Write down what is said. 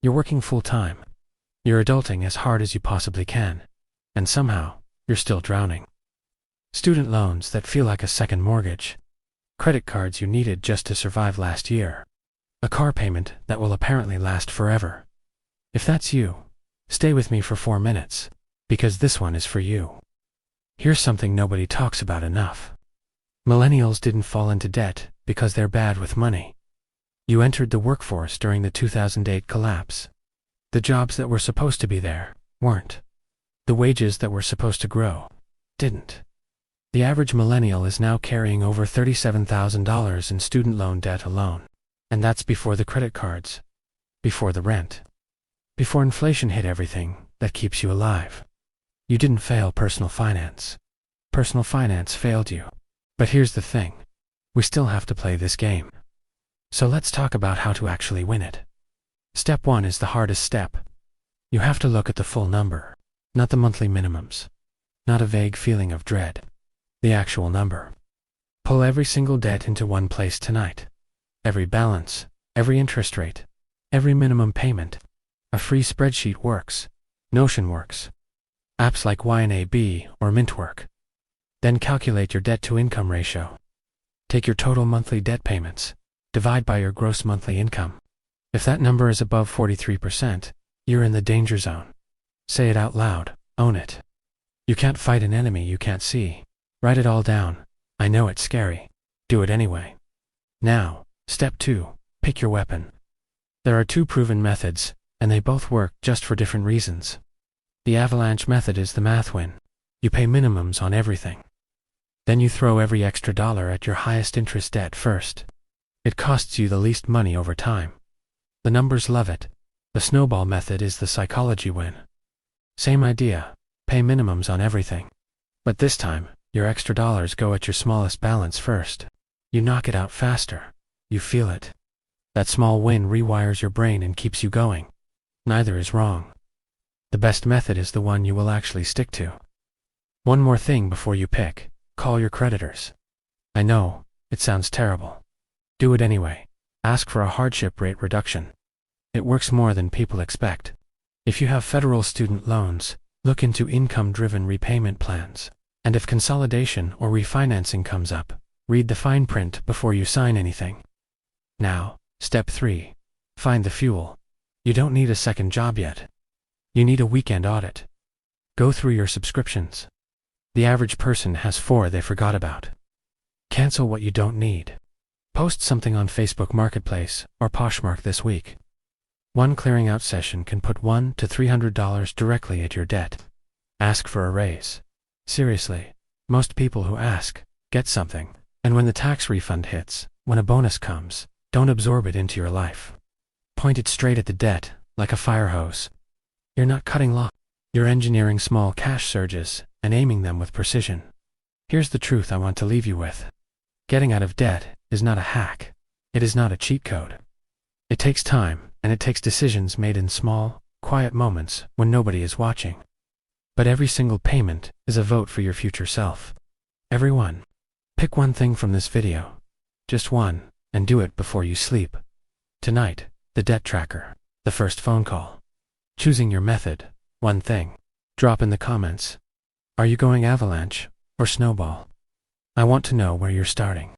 You're working full-time. You're adulting as hard as you possibly can. And somehow, you're still drowning. Student loans that feel like a second mortgage. Credit cards you needed just to survive last year. A car payment that will apparently last forever. If that's you, stay with me for 4 minutes, because this one is for you. Here's something nobody talks about enough. Millennials didn't fall into debt because they're bad with money. You entered the workforce during the 2008 collapse. The jobs that were supposed to be there weren't. The wages that were supposed to grow didn't. The average millennial is now carrying over $37,000 in student loan debt alone. And that's before the credit cards, before the rent, before inflation hit everything that keeps you alive. You didn't fail personal finance. Personal finance failed you. But here's the thing. We still have to play this game. So let's talk about how to actually win it. Step 1 is the hardest step. You have to look at the full number, not the monthly minimums, not a vague feeling of dread. The actual number. Pull every single debt into one place tonight. Every balance, every interest rate, every minimum payment. A free spreadsheet works. Notion works. Apps like YNAB or Mint work. Then calculate your debt-to-income ratio. Take your total monthly debt payments. Divide by your gross monthly income. If that number is above 43%, you're in the danger zone. Say it out loud. Own it. You can't fight an enemy you can't see. Write it all down. I know it's scary. Do it anyway. Now, step 2. Pick your weapon. There are 2 proven methods, and they both work just for different reasons. The Avalanche method is the math win. You pay minimums on everything. Then you throw every extra dollar at your highest interest debt first. It costs you the least money over time. The numbers love it. The Snowball method is the psychology win. Same idea. Pay minimums on everything. But this time, your extra dollars go at your smallest balance first. You knock it out faster. You feel it. That small win rewires your brain and keeps you going. Neither is wrong. The best method is the one you will actually stick to. One more thing before you pick. Call your creditors. I know, it sounds terrible. Do it anyway. Ask for a hardship rate reduction. It works more than people expect. If you have federal student loans, look into income-driven repayment plans. And if consolidation or refinancing comes up, read the fine print before you sign anything. Now, step 3. Find the fuel. You don't need a second job yet. You need a weekend audit. Go through your subscriptions. The average person has 4 they forgot about. Cancel what you don't need. Post something on Facebook Marketplace or Poshmark this week. One clearing out session can put $100 to $300 directly at your debt. Ask for a raise. Seriously, most people who ask get something, and when the tax refund hits, when a bonus comes, don't absorb it into your life. Point it straight at the debt, like a fire hose. You're not cutting lock. You're engineering small cash surges and aiming them with precision. Here's the truth I want to leave you with. Getting out of debt is not a hack. It is not a cheat code. It takes time, and it takes decisions made in small, quiet moments when nobody is watching. But every single payment is a vote for your future self. Every one. Pick one thing from this video. Just one, and do it before you sleep. Tonight, the debt tracker, the first phone call. Choosing your method, one thing. Drop in the comments. Are you going Avalanche or Snowball? I want to know where you're starting.